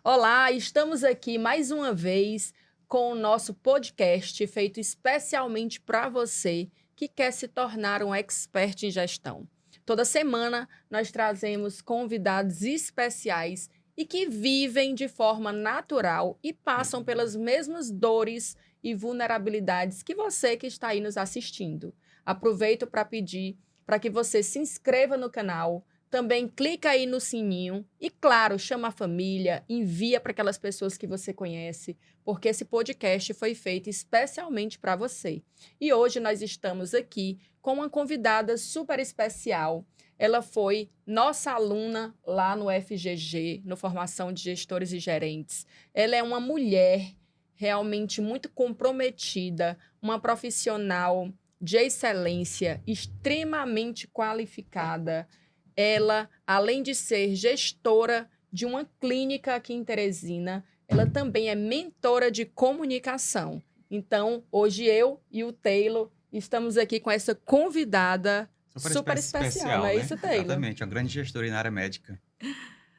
Olá, estamos aqui mais uma vez com o nosso podcast feito especialmente para você que quer se tornar um expert em gestão. Toda semana nós trazemos convidados especiais e que vivem de forma natural e passam pelas mesmas dores e vulnerabilidades que você que está aí nos assistindo. Aproveito para pedir para que você se inscreva no canal. Também clica aí no sininho e, claro, chama a família, envia para aquelas pessoas que você conhece, porque esse podcast foi feito especialmente para você. E hoje nós estamos aqui com uma convidada super especial. Ela foi nossa aluna lá no FGG, no Formação de Gestores e Gerentes. Ela é uma mulher realmente muito comprometida, uma profissional de excelência, extremamente qualificada. Ela, além de ser gestora de uma clínica aqui em Teresina, ela também é mentora de comunicação. Então, hoje eu e o Taylor estamos aqui com essa convidada super especial, não especial, é né? isso, Taylor? Exatamente, uma grande gestora na área médica.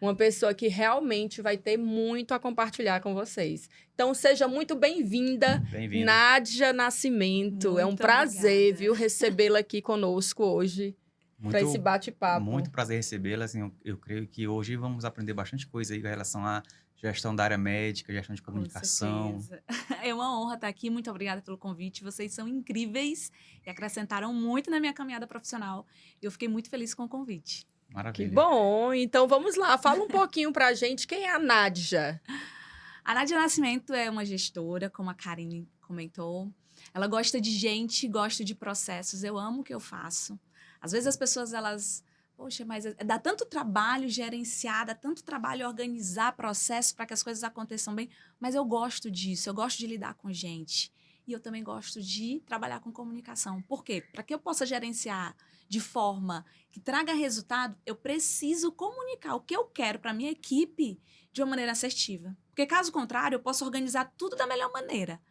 Uma pessoa que realmente vai ter muito a compartilhar com vocês. Então, seja muito bem-vinda, Bem-vinda. Nádia Nascimento. É um Muito prazer, obrigada. viu, recebê-la aqui conosco hoje para esse Muito, bate-papo. muito prazer recebê-la. Assim, eu creio que hoje vamos aprender bastante coisa aí com relação à gestão da área médica, gestão de Com comunicação. certeza. É uma honra estar aqui. Muito obrigada pelo convite. Vocês são incríveis e acrescentaram muito na minha caminhada profissional. Eu fiquei muito feliz com o convite. Que Maravilha. bom! Então vamos lá, fala um pouquinho pra gente quem é a Nádia. A Nádia Nascimento é uma gestora, como a Karine comentou. Ela gosta de gente, gosta de processos. Eu amo o que eu faço. Às vezes as pessoas, elas... Poxa, mas dá tanto trabalho gerenciar, dá tanto trabalho organizar processos para que as coisas aconteçam bem. Mas eu gosto disso, eu gosto de lidar com gente. E eu também gosto de trabalhar com comunicação. Por quê? Para que eu possa gerenciar de forma que traga resultado, eu preciso comunicar o que eu quero para a minha equipe de uma maneira assertiva. Porque, caso contrário, eu posso organizar tudo da melhor maneira.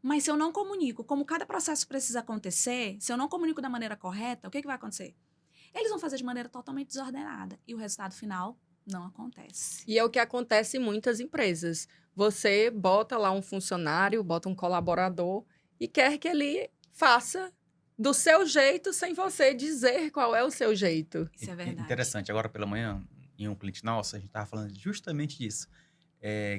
Mas se eu não comunico como cada processo precisa acontecer, se eu não comunico da maneira correta, o que vai acontecer? Eles vão fazer de maneira totalmente desordenada. E o resultado final não acontece. E é o que acontece em muitas empresas. Você bota lá um funcionário, bota um colaborador e quer que ele faça do seu jeito sem você dizer qual é o seu jeito. Isso é verdade. Interessante. Agora pela manhã, em um cliente nosso, a gente estava falando justamente disso.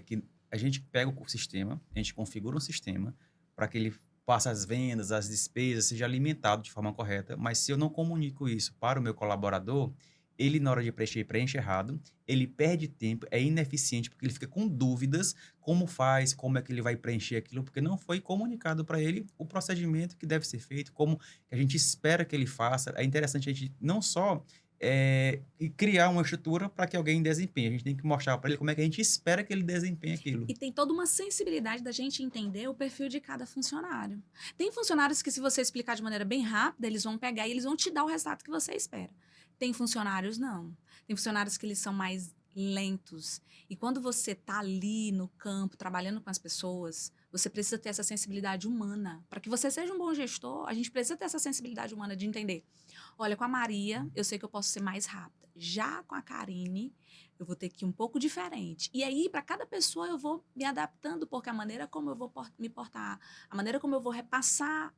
Que a gente pega o sistema, a gente configura um sistema para que ele faça as vendas, as despesas, seja alimentado de forma correta, mas se eu não comunico isso para o meu colaborador, ele, na hora de preencher, preenche errado, ele perde tempo, é ineficiente, porque ele fica com dúvidas como faz, como é que ele vai preencher aquilo, porque não foi comunicado para ele o procedimento que deve ser feito, como a gente espera que ele faça. É interessante a gente não só e criar uma estrutura para que alguém desempenhe. A gente tem que mostrar para ele como é que a gente espera que ele desempenhe aquilo. E tem toda uma sensibilidade da gente entender o perfil de cada funcionário. Tem funcionários que, se você explicar de maneira bem rápida, eles vão pegar e eles vão te dar o resultado que você espera. Tem funcionários, não. Tem funcionários que eles são mais lentos. E quando você está ali no campo, trabalhando com as pessoas, você precisa ter essa sensibilidade humana. Para que você seja um bom gestor, a gente precisa ter essa sensibilidade humana de entender. Olha, com a Maria, eu sei que eu posso ser mais rápida. Já com a Karine, eu vou ter que ir um pouco diferente. E aí, para cada pessoa, eu vou me adaptando, porque a maneira como eu vou me portar, a maneira como eu vou repassar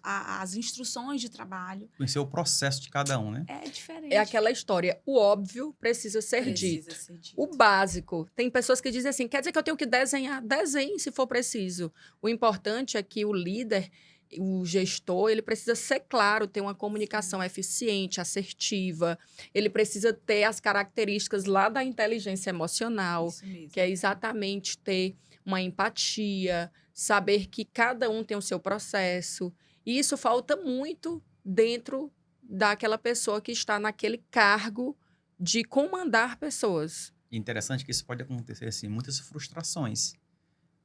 as instruções de trabalho Conhecer o processo de cada um, né? é diferente. É aquela história, o óbvio precisa ser dito. O básico. Tem pessoas que dizem assim, quer dizer que eu tenho que desenhar? Desenhe se for preciso. O importante é que o líder, o gestor, ele precisa ser claro, ter uma comunicação eficiente, assertiva. Ele precisa ter as características lá da inteligência emocional, Isso mesmo. que é exatamente ter uma empatia, saber que cada um tem o seu processo. E isso falta muito dentro daquela pessoa que está naquele cargo de comandar pessoas. Interessante que isso pode acontecer assim, muitas frustrações.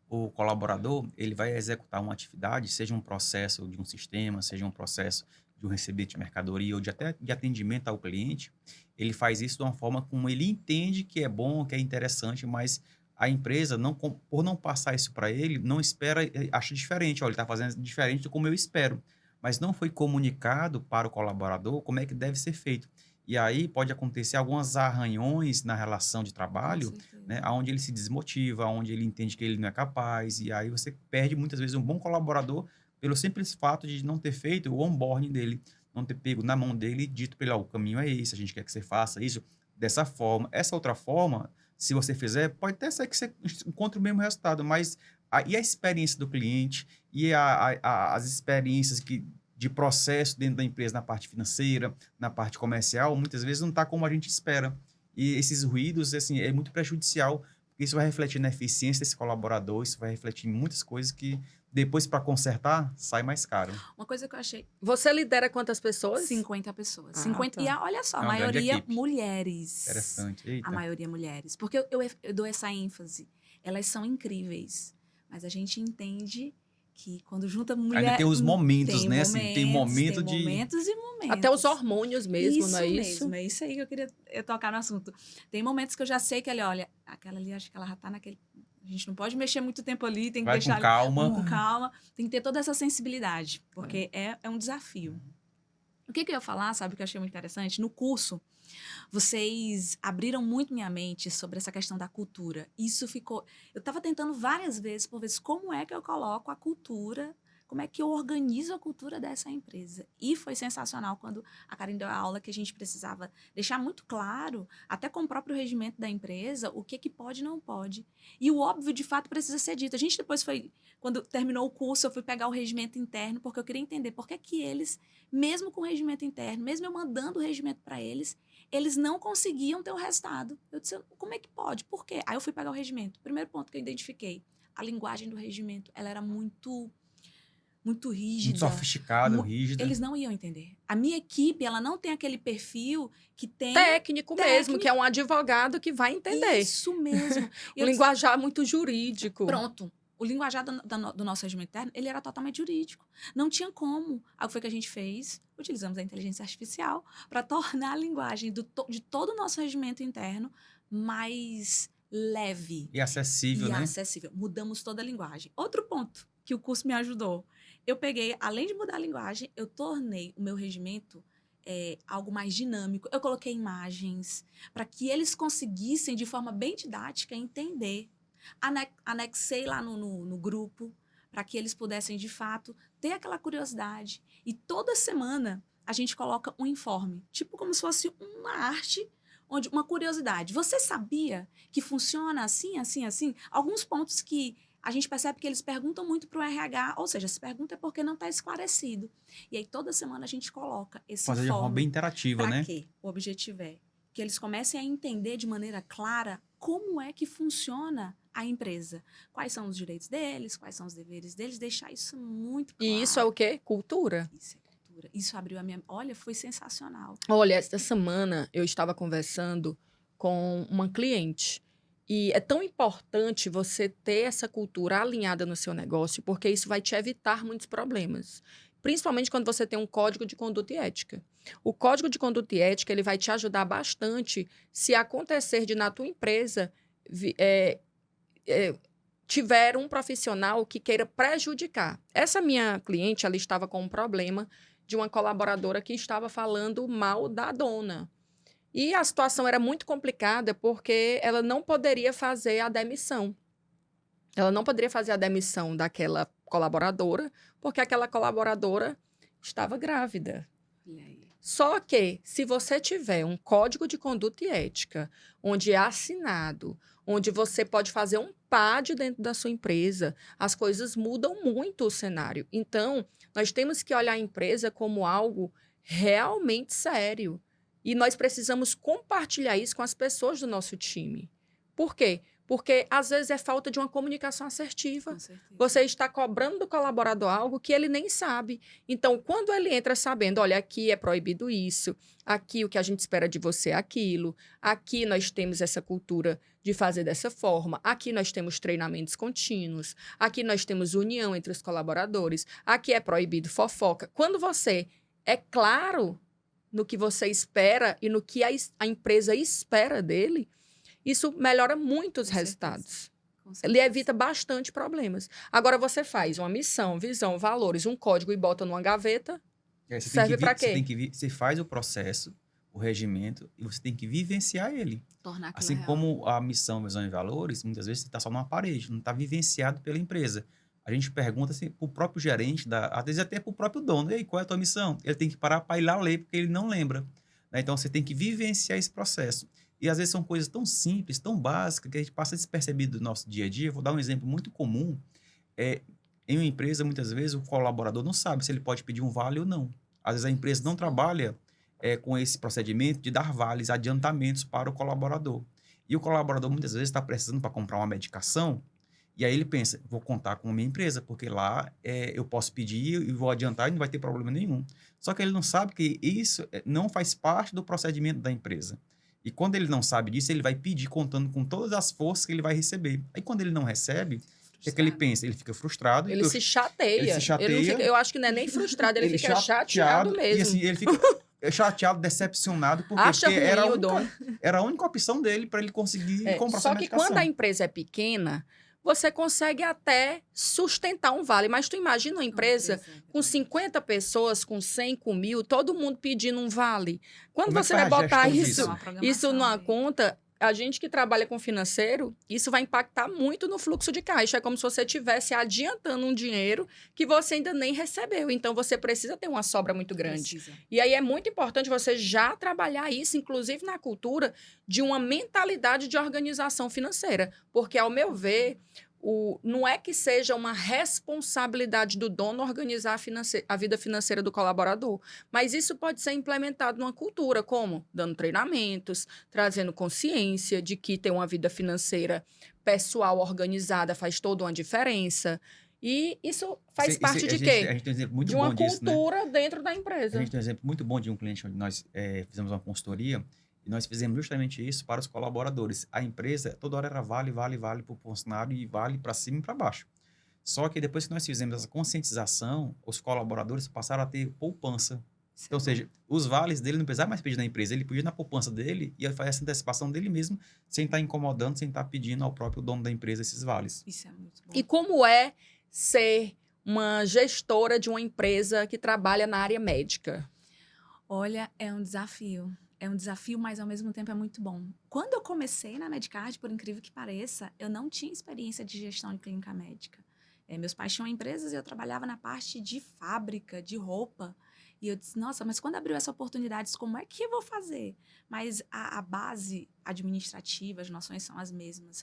O colaborador, ele vai executar uma atividade, seja um processo de um sistema, seja um processo de um recebimento de mercadoria ou de até de atendimento ao cliente, ele faz isso de uma forma como ele entende que é bom, que é interessante, mas a empresa, por não passar isso para ele, não espera, acha diferente. Olha, ele está fazendo diferente do como eu espero. Mas não foi comunicado para o colaborador como é que deve ser feito. E aí pode acontecer alguns arranhões na relação de trabalho, né, onde ele se desmotiva, onde ele entende que ele não é capaz, e aí você perde muitas vezes um bom colaborador pelo simples fato de não ter feito o onboarding dele, não ter pego na mão dele e dito para ele, o caminho é esse, a gente quer que você faça isso dessa forma. Essa outra forma, se você fizer, pode até ser que você encontre o mesmo resultado, mas e a experiência do cliente, e as experiências de processo dentro da empresa, na parte financeira, na parte comercial, muitas vezes não está como a gente espera. E esses ruídos, assim, é muito prejudicial, porque isso vai refletir na eficiência desse colaborador, isso vai refletir em muitas coisas que depois, para consertar, sai mais caro. Uma coisa que eu achei... Você lidera quantas pessoas? 50 pessoas. Ah, 50, tá. E olha só, É a uma grande maioria equipe. mulheres. Interessante. Eita. A maioria mulheres. Porque eu dou essa ênfase. Elas são incríveis. Mas a gente entende que quando junta mulher... Ainda tem os momentos, tem né? Assim, tem momento de... momentos e momentos. Até os hormônios mesmo, não é isso? Mesmo, é isso aí que eu queria tocar no assunto. Tem momentos que eu já sei que olha, aquela ali, acho que ela já tá naquele... A gente não pode mexer muito tempo ali, tem que Vai deixar... com calma. Com calma. Tem que ter toda essa sensibilidade, porque é um desafio. O que eu ia falar, sabe, o que eu achei muito interessante? No curso, vocês abriram muito minha mente sobre essa questão da cultura. Isso ficou... Eu estava tentando várias vezes, por vezes, como é que eu coloco a cultura, como é que eu organizo a cultura dessa empresa. E foi sensacional quando a Karen deu a aula que a gente precisava deixar muito claro, até com o próprio regimento da empresa, o que pode e não pode. E o óbvio, de fato, precisa ser dito. A gente depois foi... Quando terminou o curso, eu fui pegar o regimento interno, porque eu queria entender por que eles, mesmo com o regimento interno, mesmo eu mandando o regimento para eles não conseguiam ter o resultado. Eu disse, como é que pode? Por quê? Aí eu fui pegar o regimento. Primeiro ponto que eu identifiquei, a linguagem do regimento, ela era muito rígida. Muito sofisticada, rígida. Eles não iam entender. A minha equipe, ela não tem aquele perfil que tem... Técnico mesmo, que é um advogado que vai entender. Isso mesmo. O linguajar muito jurídico. Pronto. O linguajar do nosso regimento interno, ele era totalmente jurídico. Não tinha como. Algo foi que a gente fez, utilizamos a inteligência artificial para tornar a linguagem de todo o nosso regimento interno mais leve. E acessível, né? Acessível. Mudamos toda a linguagem. Outro ponto que o curso me ajudou. Eu peguei, além de mudar a linguagem, eu tornei o meu regimento algo mais dinâmico. Eu coloquei imagens para que eles conseguissem, de forma bem didática, entender. Anexei lá no grupo para que eles pudessem, de fato, ter aquela curiosidade. E toda semana a gente coloca um informe, tipo como se fosse uma arte, onde uma curiosidade. Você sabia que funciona assim, assim, assim? Alguns pontos que a gente percebe que eles perguntam muito para o RH, ou seja, se pergunta é porque não está esclarecido. E aí toda semana a gente coloca esse Fazer de forma bem interativa, né? Para quê? O objetivo é que eles comecem a entender de maneira clara como é que funciona a empresa. Quais são os direitos deles, quais são os deveres deles, deixar isso muito claro. E isso é o quê? Cultura. Isso é cultura. Isso abriu a minha... Olha, foi sensacional. Olha, esta semana eu estava conversando com uma cliente. E é tão importante você ter essa cultura alinhada no seu negócio, porque isso vai te evitar muitos problemas. Principalmente quando você tem um código de conduta e ética. O código de conduta e ética ele vai te ajudar bastante se acontecer de na tua empresa tiver um profissional que queira prejudicar. Essa minha cliente, ela estava com um problema de uma colaboradora que estava falando mal da dona. E a situação era muito complicada porque ela não poderia fazer a demissão. Ela não poderia fazer a demissão daquela colaboradora porque aquela colaboradora estava grávida. E aí? Só que, se você tiver um código de conduta e ética, onde é assinado, onde você pode fazer um PAD dentro da sua empresa, as coisas mudam muito o cenário. Então, nós temos que olhar a empresa como algo realmente sério. E nós precisamos compartilhar isso com as pessoas do nosso time. Por quê? Porque, às vezes, é falta de uma comunicação assertiva. Com certeza. Você está cobrando do colaborador algo que ele nem sabe. Então, quando ele entra sabendo, olha, aqui é proibido isso, aqui o que a gente espera de você é aquilo, aqui nós temos essa cultura de fazer dessa forma, aqui nós temos treinamentos contínuos, aqui nós temos união entre os colaboradores, aqui é proibido fofoca. Quando você é claro no que você espera e no que a empresa espera dele, isso melhora muito os resultados. Ele evita bastante problemas. Agora, você faz uma missão, visão, valores, um código e bota numa gaveta, serve para quê? Você faz o processo, o regimento, e você tem que vivenciar ele. Tornar aquilo Assim real. como a missão, visão e valores, muitas vezes você está só numa parede, não está vivenciado pela empresa. A gente pergunta assim, para o próprio gerente, às vezes até para o próprio dono, e aí, qual é a tua missão? Ele tem que parar para ir lá ler, porque ele não lembra. Né? Então, você tem que vivenciar esse processo. E às vezes são coisas tão simples, tão básicas, que a gente passa despercebido do nosso dia a dia. Vou dar um exemplo muito comum. Em uma empresa, muitas vezes, o colaborador não sabe se ele pode pedir um vale ou não. Às vezes a empresa não trabalha com esse procedimento de dar vales, adiantamentos para o colaborador. E o colaborador, muitas vezes, está precisando para comprar uma medicação, e aí ele pensa, vou contar com a minha empresa, porque lá eu posso pedir e vou adiantar e não vai ter problema nenhum. Só que ele não sabe que isso não faz parte do procedimento da empresa. E quando ele não sabe disso, ele vai pedir contando com todas as forças que ele vai receber. Aí quando ele não recebe, o que é que ele pensa? Ele fica frustrado. Ele se chateia. Ele se chateia. Ele não fica, eu acho que não é nem frustrado, ele fica chateado mesmo. E assim, ele fica chateado, decepcionado, porque ruim o dono. era a única opção dele para ele conseguir comprar só sua medicação. Só que quando a empresa é pequena, você consegue até sustentar um vale. Mas tu imagina uma empresa com 50 pessoas, com 100, com 1.000, todo mundo pedindo um vale. Quando você vai botar isso numa conta, a gente que trabalha com financeiro, isso vai impactar muito no fluxo de caixa. É como se você estivesse adiantando um dinheiro que você ainda nem recebeu. Então, você precisa ter uma sobra muito grande. E aí é muito importante você já trabalhar isso, inclusive na cultura, de uma mentalidade de organização financeira. Porque, ao meu ver, não é que seja uma responsabilidade do dono organizar a vida financeira do colaborador, mas isso pode ser implementado numa cultura, como dando treinamentos, trazendo consciência de que ter uma vida financeira pessoal organizada faz toda uma diferença. E isso faz parte de quê? A gente tem um exemplo muito de uma bom disso, cultura né? dentro da empresa. A gente tem um exemplo muito bom de um cliente onde nós fizemos uma consultoria. E nós fizemos justamente isso para os colaboradores. A empresa, toda hora era vale para o funcionário e vale para cima e para baixo. Só que depois que nós fizemos essa conscientização, os colaboradores passaram a ter poupança. Então, ou seja, os vales dele não precisava mais pedir na empresa, ele podia na poupança dele e fazer essa antecipação dele mesmo, sem estar incomodando, sem estar pedindo ao próprio dono da empresa esses vales. Isso é muito bom. E como é ser uma gestora de uma empresa que trabalha na área médica? Olha, é um desafio. É um desafio, mas ao mesmo tempo é muito bom. Quando eu comecei na Medcard, por incrível que pareça, eu não tinha experiência de gestão de clínica médica. Meus pais tinham empresas e eu trabalhava na parte de fábrica, de roupa. E eu disse, nossa, mas quando abriu essa oportunidade, como é que eu vou fazer? Mas a base administrativa, as noções são as mesmas.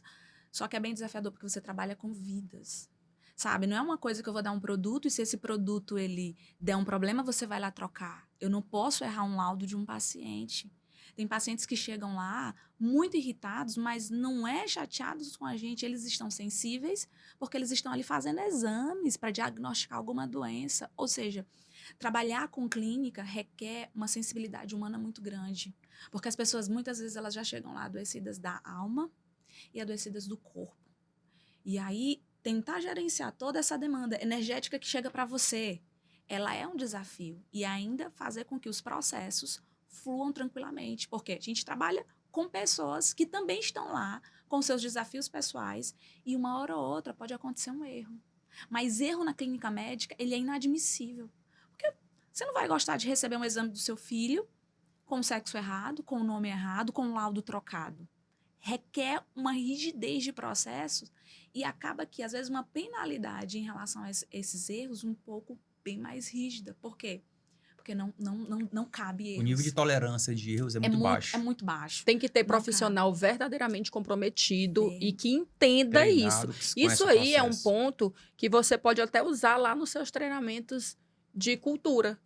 Só que é bem desafiador porque você trabalha com vidas. Sabe, não é uma coisa que eu vou dar um produto e se esse produto ele der um problema, você vai lá trocar. Eu não posso errar um laudo de um paciente. Tem pacientes que chegam lá muito irritados, mas não é chateados com a gente. Eles estão sensíveis porque eles estão ali fazendo exames para diagnosticar alguma doença. Ou seja, trabalhar com clínica requer uma sensibilidade humana muito grande. Porque as pessoas, muitas vezes, elas já chegam lá adoecidas da alma e adoecidas do corpo. E aí, tentar gerenciar toda essa demanda energética que chega para você, ela é um desafio. E ainda fazer com que os processos fluam tranquilamente. Porque a gente trabalha com pessoas que também estão lá com seus desafios pessoais e uma hora ou outra pode acontecer um erro. Mas erro na clínica médica, ele é inadmissível. Porque você não vai gostar de receber um exame do seu filho com o sexo errado, com o nome errado, com o laudo trocado. Requer uma rigidez de processos e acaba que, às vezes, uma penalidade em relação a esses erros um pouco bem mais rígida. Por quê? Porque não cabe erros. O nível de tolerância de erros é muito baixo. É muito baixo. Tem que ter profissional verdadeiramente comprometido e que entenda treinado, isso. Isso aí é um ponto que você pode até usar lá nos seus treinamentos de cultura,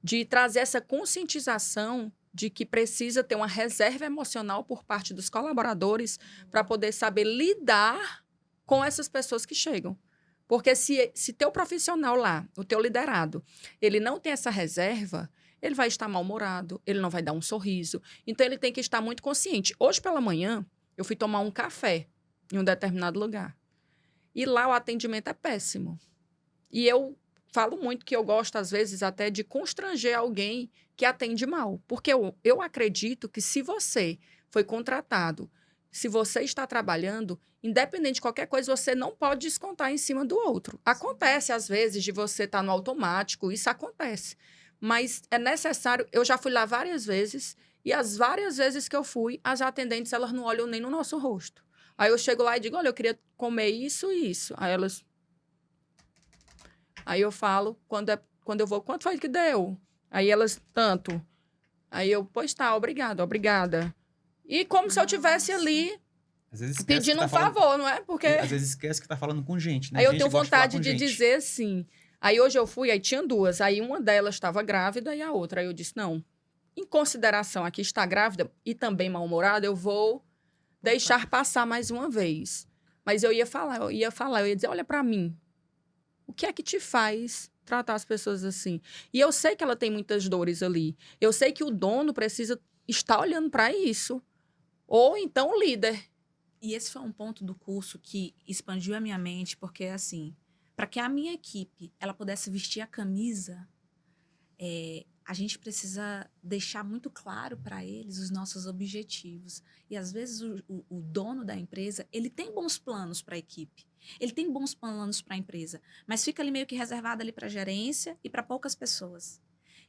de trazer essa conscientização de que precisa ter uma reserva emocional por parte dos colaboradores para poder saber lidar com essas pessoas que chegam. Porque se teu profissional lá, o teu liderado, ele não tem essa reserva, ele vai estar mal-humorado, ele não vai dar um sorriso. Então, ele tem que estar muito consciente. Hoje, pela manhã, eu fui tomar um café em um determinado lugar. E lá o atendimento é péssimo. E eu falo muito que eu gosto, às vezes, até de constranger alguém que atende mal. Porque eu acredito que se você foi contratado, se você está trabalhando, independente de qualquer coisa, você não pode descontar em cima do outro. Acontece, às vezes, de você estar no automático, isso acontece. Mas é necessário, eu já fui lá várias vezes E as várias vezes que eu fui, as atendentes, elas não olham nem no nosso rosto. Aí eu chego lá e digo, olha, eu queria comer isso e isso. Aí elas... Aí eu falo, quando eu vou, quanto foi que deu? Aí elas, tanto. Aí eu, pois tá, obrigada. E como se eu tivesse Nossa. ali Às vezes esquece pedindo que um tá falando, favor, não é? Porque... às vezes esquece que tá falando com gente, né? Aí eu Gente tenho gosta de falar vontade com de gente. dizer assim. Aí hoje eu fui, aí tinha duas. Aí uma delas estava grávida e a outra. Aí eu disse, não, em consideração aqui está grávida e também mal-humorada, eu vou deixar passar mais uma vez. Mas eu ia dizer, olha para mim, o que é que te faz tratar as pessoas assim? E eu sei que ela tem muitas dores ali. Eu sei que o dono precisa estar olhando para isso. Ou então o líder. E esse foi um ponto do curso que expandiu a minha mente, porque, assim, para que a minha equipe ela pudesse vestir a camisa, a gente precisa deixar muito claro para eles os nossos objetivos. E, às vezes, o dono da empresa, ele tem bons planos para a equipe. Ele tem bons planos para a empresa, mas fica ali meio que reservado ali para a gerência e para poucas pessoas.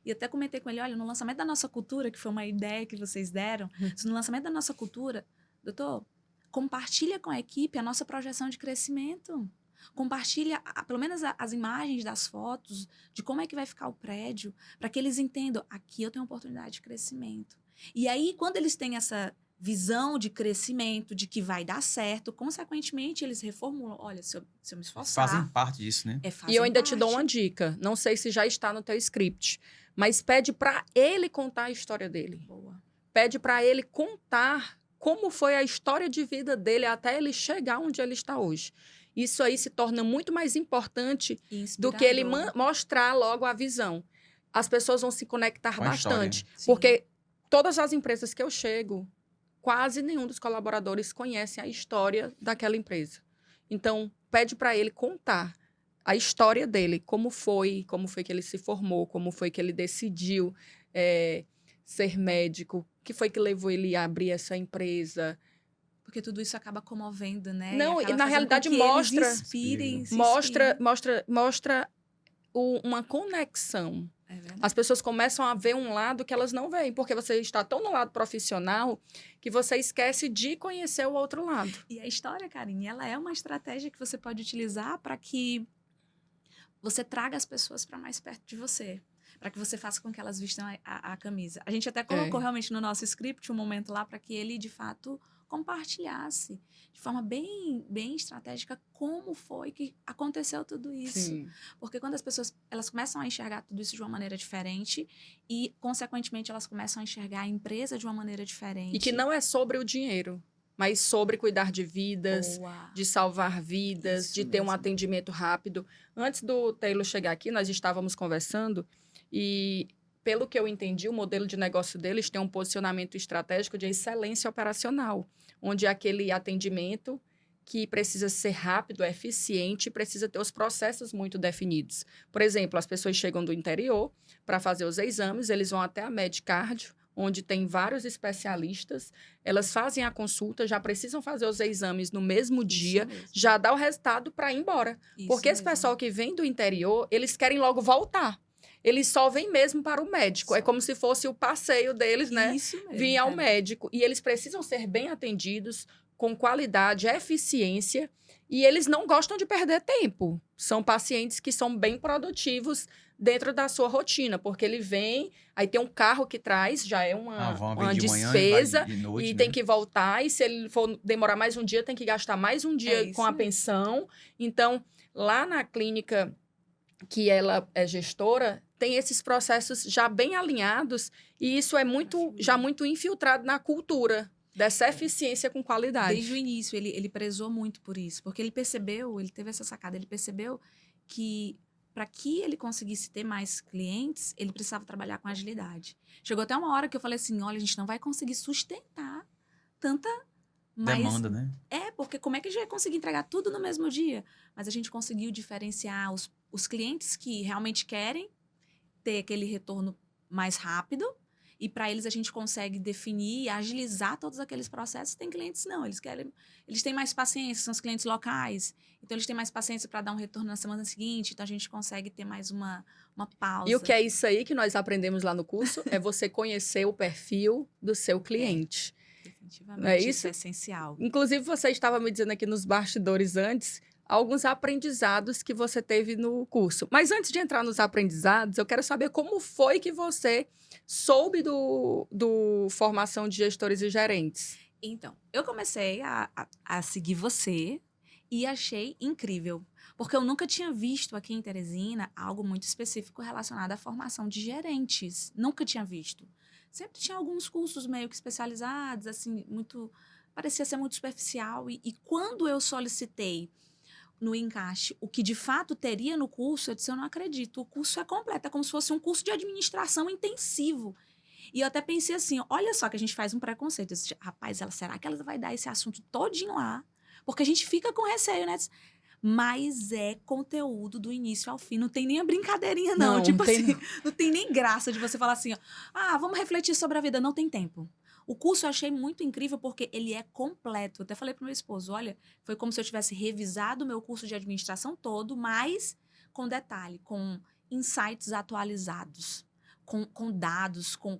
E eu até comentei com ele, olha, no lançamento da nossa cultura, que foi uma ideia que vocês deram, no lançamento da nossa cultura, doutor, compartilha com a equipe a nossa projeção de crescimento. Compartilha, pelo menos, as imagens das fotos, de como é que vai ficar o prédio, para que eles entendam, aqui eu tenho oportunidade de crescimento. E aí, quando eles têm essa visão de crescimento, de que vai dar certo, consequentemente, eles reformulam. Olha, se eu me Eles esforçar... fazem parte disso, né? E eu ainda te dou uma dica. Não sei se já está no teu script, mas pede para ele contar a história dele. Boa. Pede para ele contar como foi a história de vida dele até ele chegar onde ele está hoje. Isso aí se torna muito mais importante do que ele mostrar logo a visão. As pessoas vão se conectar Com a história. bastante, Sim. porque todas as empresas que eu chego, quase nenhum dos colaboradores conhece a história daquela empresa. Então, pede para ele contar a história dele, como foi que ele se formou, como foi que ele decidiu ser médico, o que foi que levou ele a abrir essa empresa. Porque tudo isso acaba comovendo, né? Não, e acaba na fazendo realidade com que mostra, eles inspirem, se mostra, inspirem. mostra uma conexão. É verdade. As pessoas começam a ver um lado que elas não veem, porque você está tão no lado profissional que você esquece de conhecer o outro lado. E a história, Karine, ela é uma estratégia que você pode utilizar para que você traga as pessoas para mais perto de você. Para que você faça com que elas vistam a camisa. A gente até colocou realmente no nosso script um momento lá para que ele, de fato, compartilhasse de forma bem, bem estratégica como foi que aconteceu tudo isso. Sim. Porque quando as pessoas elas começam a enxergar tudo isso de uma maneira diferente e, consequentemente, elas começam a enxergar a empresa de uma maneira diferente. E que não é sobre o dinheiro, mas sobre cuidar de vidas, Boa. de salvar vidas, Isso de ter um mesmo. atendimento rápido. Antes do Taylor chegar aqui, nós estávamos conversando e, pelo que eu entendi, o modelo de negócio deles tem um posicionamento estratégico de excelência operacional, onde é aquele atendimento que precisa ser rápido, eficiente, precisa ter os processos muito definidos. Por exemplo, as pessoas chegam do interior para fazer os exames, eles vão até a Medcardio, onde tem vários especialistas, elas fazem a consulta, já precisam fazer os exames no mesmo dia, mesmo. já dá o resultado para ir embora. Isso Porque esse mesmo. pessoal que vem do interior, eles querem logo voltar. Eles só vêm mesmo para o médico. Só. É como se fosse o passeio deles, né? Isso mesmo. Vir ao Karine. médico. E eles precisam ser bem atendidos, com qualidade, eficiência. E eles não gostam de perder tempo. São pacientes que são bem produtivos dentro da sua rotina, porque ele vem, aí tem um carro que traz, já é uma de manhã despesa, e vai de noite, e né? tem que voltar, e se ele for demorar mais um dia, tem que gastar mais um dia isso com a mesmo. pensão. Então, lá na clínica que ela é gestora, tem esses processos já bem alinhados, e isso é já muito infiltrado na cultura dessa eficiência com qualidade. Desde o início, ele prezou muito por isso, porque ele percebeu, ele teve essa sacada, ele percebeu que para que ele conseguisse ter mais clientes, ele precisava trabalhar com agilidade. Chegou até uma hora que eu falei assim, olha, a gente não vai conseguir sustentar tanta mais... Demanda, né? Porque como é que a gente vai conseguir entregar tudo no mesmo dia? Mas a gente conseguiu diferenciar os clientes que realmente querem ter aquele retorno mais rápido e para eles a gente consegue definir e agilizar todos aqueles processos. Tem clientes não, eles têm mais paciência, são os clientes locais, então eles têm mais paciência para dar um retorno na semana seguinte, então a gente consegue ter mais uma pausa. E o que é isso aí que nós aprendemos lá no curso? É você conhecer o perfil do seu cliente. Definitivamente, Não é isso isso? é essencial. Inclusive, você estava me dizendo aqui nos bastidores antes alguns aprendizados que você teve no curso. Mas antes de entrar nos aprendizados, eu quero saber como foi que você soube do formação de gestores e gerentes. Então, eu comecei a seguir você e achei incrível, porque eu nunca tinha visto aqui em Teresina algo muito específico relacionado à formação de gerentes. Nunca tinha visto. Sempre tinha alguns cursos meio que especializados, assim, parecia ser muito superficial. E quando eu solicitei no encaixe o que de fato teria no curso, eu disse, eu não acredito, o curso é completo, é como se fosse um curso de administração intensivo. E eu até pensei assim, olha só que a gente faz um preconceito. Eu disse, rapaz, será que ela vai dar esse assunto todinho lá? Porque a gente fica com receio, né? Mas é conteúdo do início ao fim. Não tem nem a brincadeirinha, não. Tipo não tem, assim, não tem nem graça de você falar assim, ó, vamos refletir sobre a vida. Não tem tempo. O curso eu achei muito incrível porque ele é completo. Eu até falei pro meu esposo, olha, foi como se eu tivesse revisado o meu curso de administração todo, mas com detalhe, com insights atualizados, com dados, com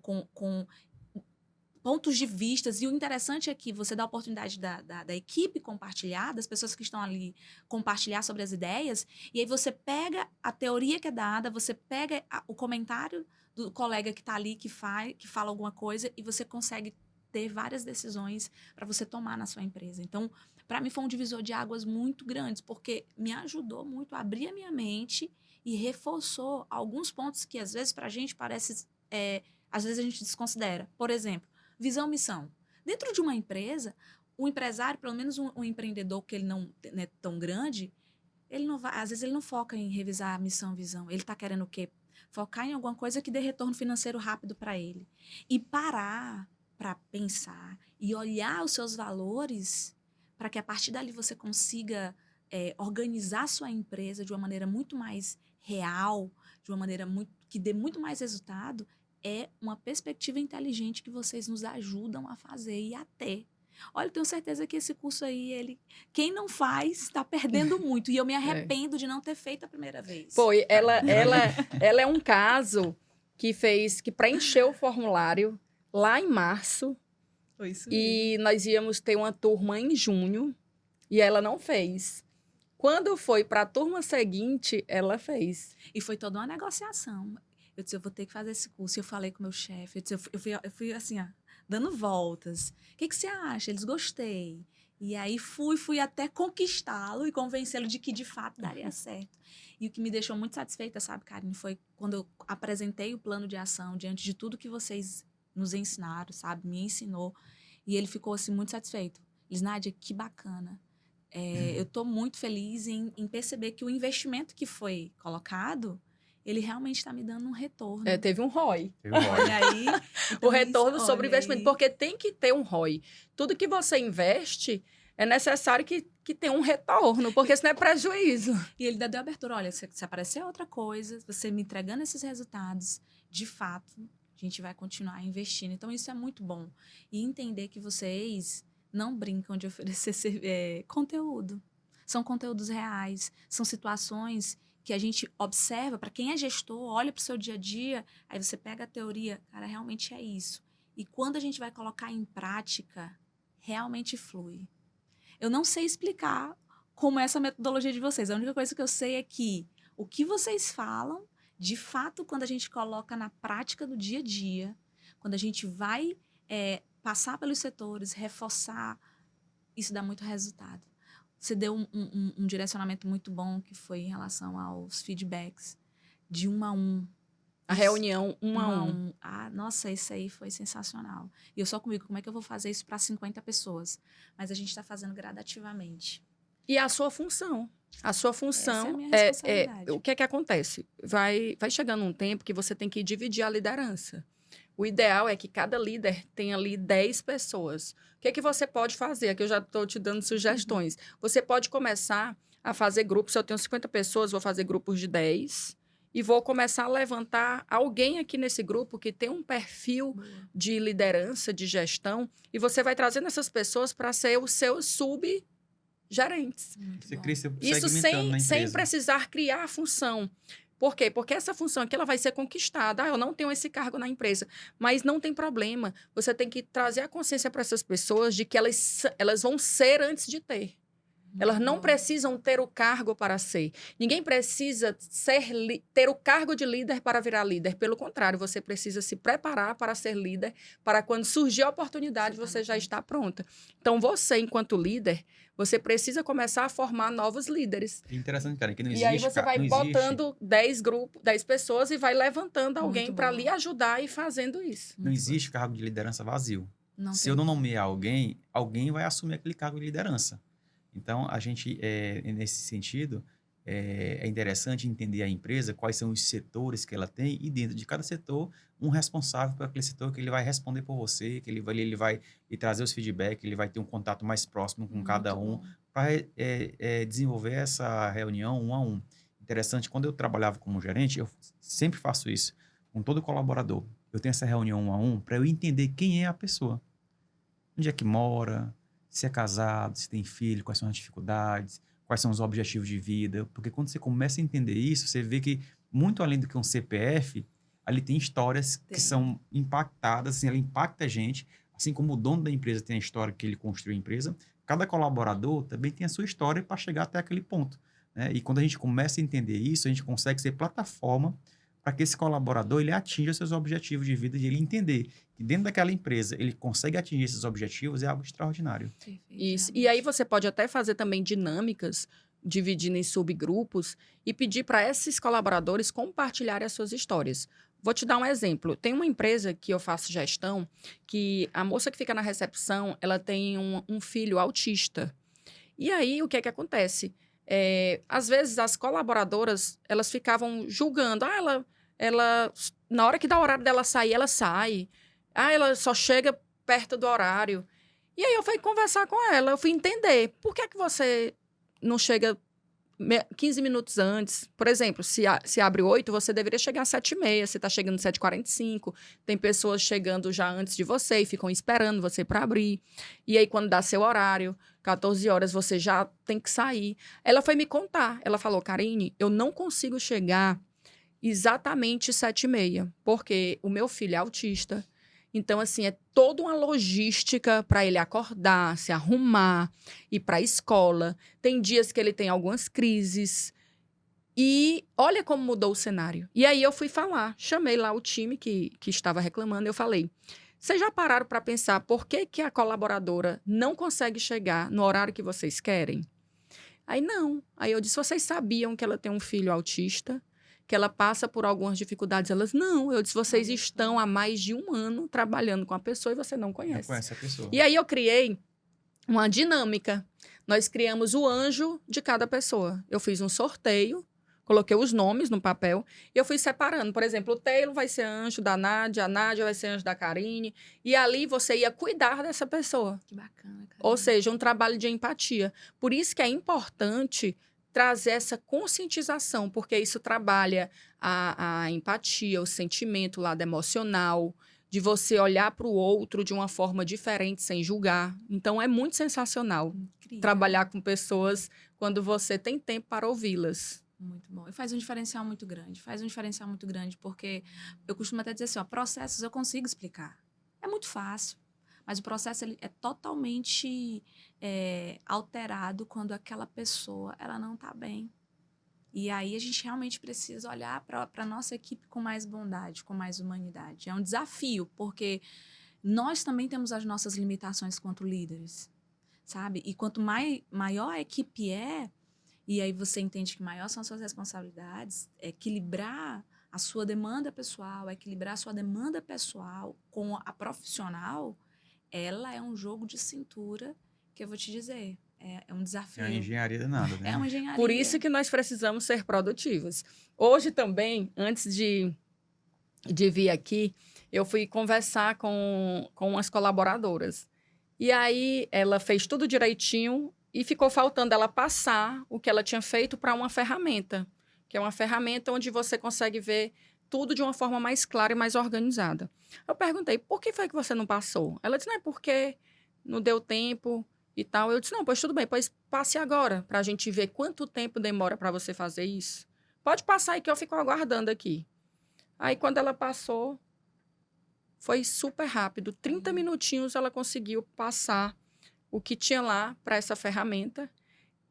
pontos de vistas. E o interessante é que você dá a oportunidade da equipe compartilhar, das pessoas que estão ali compartilhar sobre as ideias, e aí você pega a teoria que é dada, você pega o comentário do colega que está ali, que fala alguma coisa, e você consegue ter várias decisões para você tomar na sua empresa. Então, para mim foi um divisor de águas muito grandes, porque me ajudou muito a abrir a minha mente e reforçou alguns pontos que às vezes para a gente parece, às vezes a gente desconsidera. Por exemplo, visão, missão. Dentro de uma empresa, o empresário, pelo menos um empreendedor que ele não é tão grande, ele não vai, às vezes ele não foca em revisar a missão, visão. Ele está querendo o quê? Focar em alguma coisa que dê retorno financeiro rápido para ele. E parar para pensar e olhar os seus valores para que a partir dali você consiga organizar sua empresa de uma maneira muito mais real, de uma maneira que dê muito mais resultado, é uma perspectiva inteligente que vocês nos ajudam a fazer e a ter. Olha, eu tenho certeza que esse curso aí, quem não faz, está perdendo muito. E eu me arrependo de não ter feito a primeira vez. Foi, ela é um caso que preencheu o formulário lá em março. Foi isso E nós íamos ter uma turma em junho e ela não fez. Quando foi para a turma seguinte, ela fez. E foi toda uma negociação. Eu disse, eu vou ter que fazer esse curso. E eu falei com o meu chefe. Eu fui assim, ó, dando voltas. O que você acha? Eles gostei. E aí fui até conquistá-lo e convencê-lo de que de fato daria certo. E o que me deixou muito satisfeita, sabe, Karine, foi quando eu apresentei o plano de ação diante de tudo que vocês nos ensinaram, sabe, me ensinou. E ele ficou assim muito satisfeito. Ele disse, Nádia, que bacana. Eu estou muito feliz em perceber que o investimento que foi colocado, ele realmente está me dando um retorno. Teve um ROI. Olha aí. Então o retorno sobre o investimento, porque tem que ter um ROI. Tudo que você investe, é necessário que tenha um retorno, porque senão é prejuízo. E ele ainda deu abertura. Olha, se aparecer outra coisa, você me entregando esses resultados, de fato, a gente vai continuar investindo. Então, isso é muito bom. E entender que vocês não brincam de oferecer conteúdo. São conteúdos reais, são situações que a gente observa, para quem é gestor, olha para o seu dia a dia, aí você pega a teoria, cara, realmente é isso. E quando a gente vai colocar em prática, realmente flui. Eu não sei explicar como é essa metodologia de vocês. A única coisa que eu sei é que o que vocês falam, de fato, quando a gente coloca na prática do dia a dia, quando a gente vai passar pelos setores, reforçar, isso dá muito resultado. Você deu um direcionamento muito bom, que foi em relação aos feedbacks, de 1 a 1. A reunião 1 a 1. Nossa, isso aí foi sensacional. E eu só comigo, como é que eu vou fazer isso para 50 pessoas? Mas a gente está fazendo gradativamente. E a sua função? A sua função Essa é a minha responsabilidade. o que é que acontece? Vai chegando um tempo que você tem que dividir a liderança. O ideal é que cada líder tenha ali 10 pessoas. O que é que você pode fazer? Aqui eu já estou te dando sugestões. Você pode começar a fazer grupos. Se eu tenho 50 pessoas, vou fazer grupos de 10. e vou começar a levantar alguém aqui nesse grupo que tem um perfil Boa. de liderança, de gestão, e você vai trazendo essas pessoas para ser os seus subgerentes. Muito Você bom. cria Isso segmentando na sem empresa. precisar criar a função. Por quê? Porque essa função aqui ela vai ser conquistada. Ah, eu não tenho esse cargo na empresa. Mas não tem problema. Você tem que trazer a consciência para essas pessoas de que elas vão ser antes de ter. Elas não Muito bom. precisam ter o cargo para ser. Ninguém precisa ter o cargo de líder para virar líder. Pelo contrário, você precisa se preparar para ser líder, para quando surgir a oportunidade, você já está pronta. Então, você, enquanto líder, você precisa começar a formar novos líderes. É interessante, cara, que não E existe... aí você vai não existe- botando 10 grupos, 10 pessoas e vai levantando alguém Muito para bom. lhe ajudar e fazendo isso. Não existe cargo de liderança vazio. Não Se tem. eu não nomear alguém, alguém vai assumir aquele cargo de liderança. Então, a gente, nesse sentido, é interessante entender a empresa, quais são os setores que ela tem, e dentro de cada setor, um responsável por aquele setor que ele vai responder por você, que ele vai lhe trazer os feedbacks, ele vai ter um contato mais próximo com cada um, Muito bom. para desenvolver essa reunião um a um. Interessante, quando eu trabalhava como gerente, eu sempre faço isso com todo colaborador. Eu tenho essa reunião um a um para eu entender quem é a pessoa. Onde é que mora, se é casado, se tem filho, quais são as dificuldades, quais são os objetivos de vida. Porque quando você começa a entender isso, você vê que, muito além do que um CPF, ali tem histórias que são impactadas, assim, ela impacta a gente, assim como o dono da empresa tem a história que ele construiu a empresa, cada colaborador também tem a sua história para chegar até aquele ponto, né? E quando a gente começa a entender isso, a gente consegue ser plataforma para que esse colaborador ele atinja seus objetivos de vida e ele entender que dentro daquela empresa ele consegue atingir esses objetivos é algo extraordinário. Perfeito, Isso. E realmente. aí você pode até fazer também dinâmicas, dividindo em subgrupos, e pedir para esses colaboradores compartilharem as suas histórias. Vou te dar um exemplo. Tem uma empresa que eu faço gestão, que a moça que fica na recepção, ela tem um filho autista. E aí, o que é que acontece? Às vezes, as colaboradoras, elas ficavam julgando. Ah, ela, na hora que dá o horário dela sair, ela sai. Ah, ela só chega perto do horário. E aí, eu fui conversar com ela, eu fui entender. Por que é que você não chega 15 minutos antes? Por exemplo, se abre 8, você deveria chegar às 7h30. Você está chegando às 7h45. Tem pessoas chegando já antes de você e ficam esperando você para abrir. E aí, quando dá seu horário, 14 horas, você já tem que sair. Ela foi me contar. Ela falou, Karine, eu não consigo chegar exatamente 7h30, porque o meu filho é autista. Então, assim, é toda uma logística para ele acordar, se arrumar, ir para a escola. Tem dias que ele tem algumas crises. E olha como mudou o cenário. E aí eu fui falar, chamei lá o time que estava reclamando, eu falei, vocês já pararam para pensar por que a colaboradora não consegue chegar no horário que vocês querem? Aí não. Aí eu disse, vocês sabiam que ela tem um filho autista? Que ela passa por algumas dificuldades? Elas, não. Eu disse, vocês estão há mais de 1 ano trabalhando com a pessoa e você não Não conhece. conhece a pessoa. E aí eu criei uma dinâmica. Nós criamos o anjo de cada pessoa. Eu fiz um sorteio, coloquei os nomes no papel e eu fui separando. Por exemplo, o Taylor vai ser anjo da Nádia, a Nádia vai ser anjo da Karine. E ali você ia cuidar dessa pessoa. Que bacana, cara. Ou seja, um trabalho de empatia. Por isso que é importante trazer essa conscientização, porque isso trabalha a empatia, o sentimento lado emocional, de você olhar para o outro de uma forma diferente, sem julgar. Então, é muito sensacional Incrível. trabalhar com pessoas quando você tem tempo para ouvi-las. Muito bom. E faz um diferencial muito grande. Faz um diferencial muito grande, porque eu costumo até dizer assim, ó, processos eu consigo explicar. É muito fácil. Mas o processo ele é totalmente alterado quando aquela pessoa ela não está bem. E aí a gente realmente precisa olhar para a nossa equipe com mais bondade, com mais humanidade. É um desafio, porque nós também temos as nossas limitações quanto líderes, sabe? E quanto maior a equipe e aí você entende que maior são as suas responsabilidades, equilibrar a sua demanda pessoal, equilibrar a sua demanda pessoal com a profissional, ela é um jogo de cintura que eu vou te dizer, é um desafio. É uma engenharia danada, né? É uma engenharia. Por isso que nós precisamos ser produtivos. Hoje também, antes de vir aqui, eu fui conversar com umas colaboradoras. E aí ela fez tudo direitinho e ficou faltando ela passar o que ela tinha feito para uma ferramenta, que é uma ferramenta onde você consegue ver tudo de uma forma mais clara e mais organizada. Eu perguntei, por que foi que você não passou? Ela disse, não, é porque não deu tempo e tal. Eu disse, não, pois tudo bem, pois passe agora, para a gente ver quanto tempo demora para você fazer isso. Pode passar aí que eu fico aguardando aqui. Aí, quando ela passou, foi super rápido. 30 minutinhos ela conseguiu passar o que tinha lá para essa ferramenta.